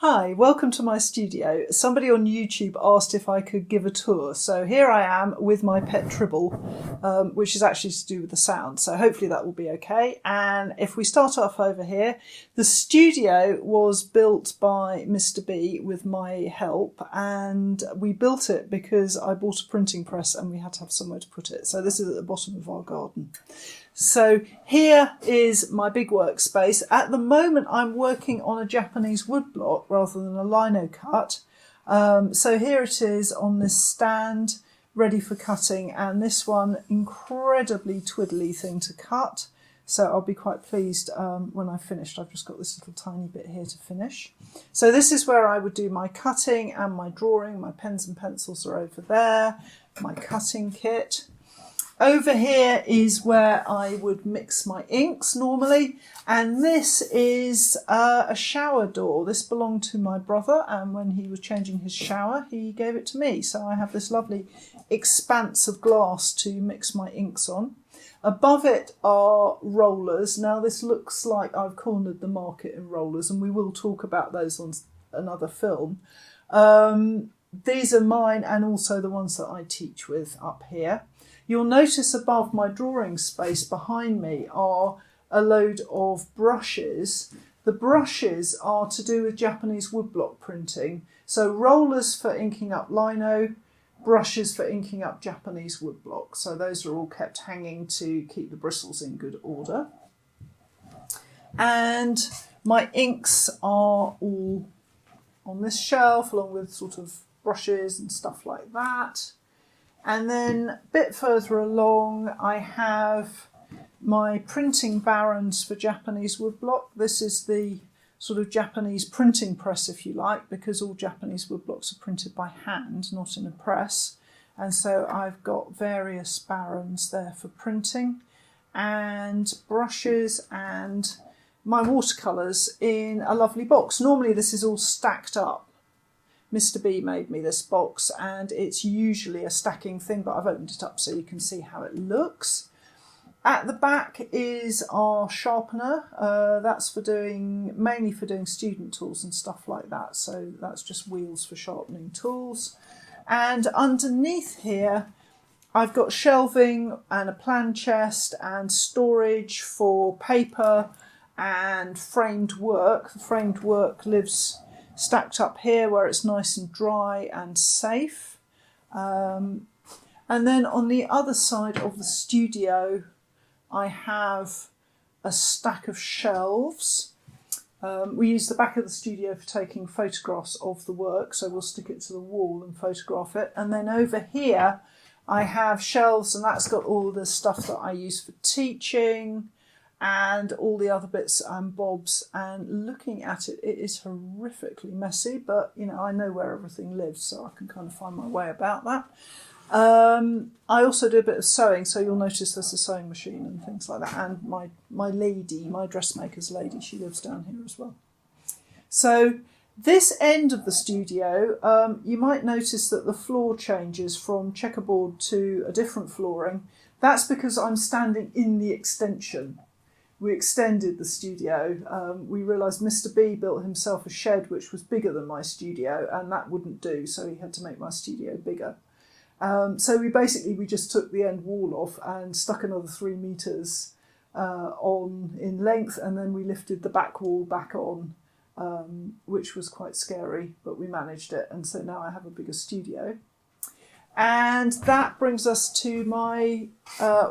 Hi, welcome to my studio. Somebody on YouTube asked if I could give a tour. So here I am with my pet Tribble, which is actually to do with the sound. So hopefully that will be okay. And if we start off over here, the studio was built by Mr. B with my help. And we built it because I bought a printing press and we had to have somewhere to put it. So this is at the bottom of our garden. So here is my big workspace. At the moment, I'm working on a Japanese woodblock rather than a lino cut. So here it is on this stand, ready for cutting. And this one, incredibly twiddly thing to cut. So I'll be quite pleased when I've finished. I've just got this little tiny bit here to finish. So this is where I would do my cutting and my drawing. My pens and pencils are over there. My cutting kit. Over here is where I would mix my inks normally, and this is a shower door. This belonged to my brother, and when he was changing his shower he gave it to me, so I have this lovely expanse of glass to mix my inks on. Above it are rollers. Now this looks like I've cornered the market in rollers, and we will talk about those on another film. These are mine and also the ones that I teach with up here. You'll notice above my drawing space behind me are a load of brushes. The brushes are to do with Japanese woodblock printing. So rollers for inking up lino, brushes for inking up Japanese woodblock. So those are all kept hanging to keep the bristles in good order. And my inks are all on this shelf along with sort of brushes and stuff like that. And then a bit further along, I have my printing barons for Japanese woodblock. This is the sort of Japanese printing press, if you like, because all Japanese woodblocks are printed by hand, not in a press. And so I've got various barons there for printing and brushes and my watercolours in a lovely box. Normally this is all stacked up. Mr. B made me this box and it's usually a stacking thing, but I've opened it up so you can see how it looks. At the back is our sharpener. That's for mainly for doing student tools and stuff like that. So that's just wheels for sharpening tools. And underneath here, I've got shelving and a plan chest and storage for paper and framed work. The framed work lives stacked up here where it's nice and dry and safe. And then on the other side of the studio, I have a stack of shelves. We use the back of the studio for taking photographs of the work, so we'll stick it to the wall and photograph it. And then over here, I have shelves, and that's got all the stuff that I use for teaching, and all the other bits and bobs. And looking at it, it is horrifically messy, but you know, I know where everything lives, so I can kind of find my way about that. I also do a bit of sewing, so you'll notice there's a sewing machine and things like that. And my lady, my dressmaker's lady, she lives down here as well. So this end of the studio, you might notice that the floor changes from checkerboard to a different flooring. That's because I'm standing in the extension. We extended the studio. We realised Mr. B built himself a shed which was bigger than my studio, and that wouldn't do, so he had to make my studio bigger. So we just took the end wall off and stuck another 3 metres on in length, and then we lifted the back wall back on, which was quite scary, but we managed it, and so now I have a bigger studio. And that brings us to my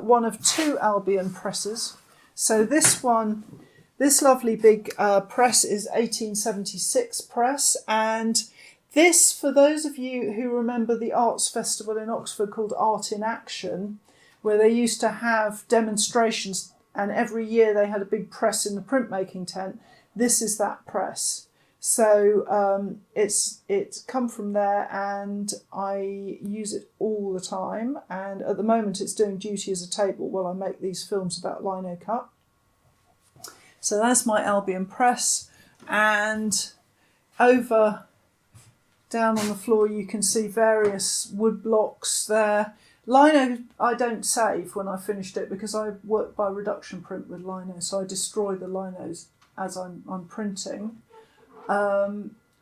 one of 2 Albion presses. So this lovely big press is 1876 press, and this, for those of you who remember the arts festival in Oxford called Art in Action, where they used to have demonstrations, and every year they had a big press in the printmaking tent, this is that press. So it's come from there, and I use it all the time. And at the moment, it's doing duty as a table while I make these films about lino cut. So that's my Albion press, and over down on the floor you can see various wood blocks there. Lino I don't save when I finished it because I work by reduction print with lino, so I destroy the linos as I'm printing.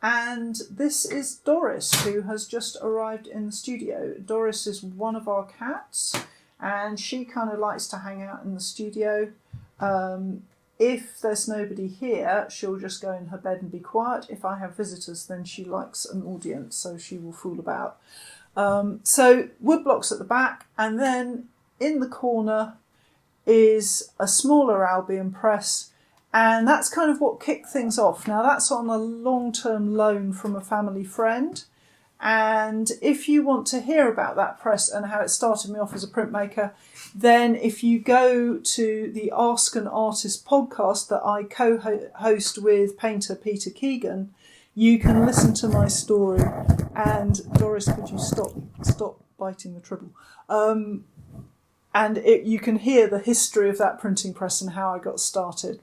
And this is Doris, who has just arrived in the studio. Doris is one of our cats, and she kind of likes to hang out in the studio. If there's nobody here, she'll just go in her bed and be quiet. If I have visitors, then she likes an audience, so she will fool about. So wood blocks at the back, and then in the corner is a smaller Albion press, and that's kind of what kicked things off. Now that's on a long-term loan from a family friend, and if you want to hear about that press and how it started me off as a printmaker, then if you go to the Ask an Artist podcast that I co-host with painter Peter Keegan, you can listen to my story. And Doris, could you stop biting the tribble? And you can hear the history of that printing press and how I got started.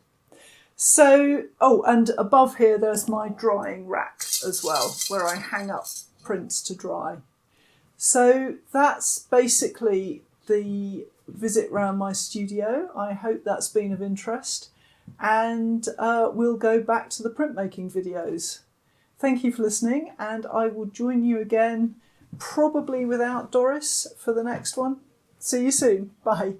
So, and above here there's my drying rack as well, where I hang up prints to dry. So that's basically the visit round my studio. I hope that's been of interest, and we'll go back to the printmaking videos. Thank you for listening, and I will join you again, probably without Doris, for the next one. See you soon. Bye.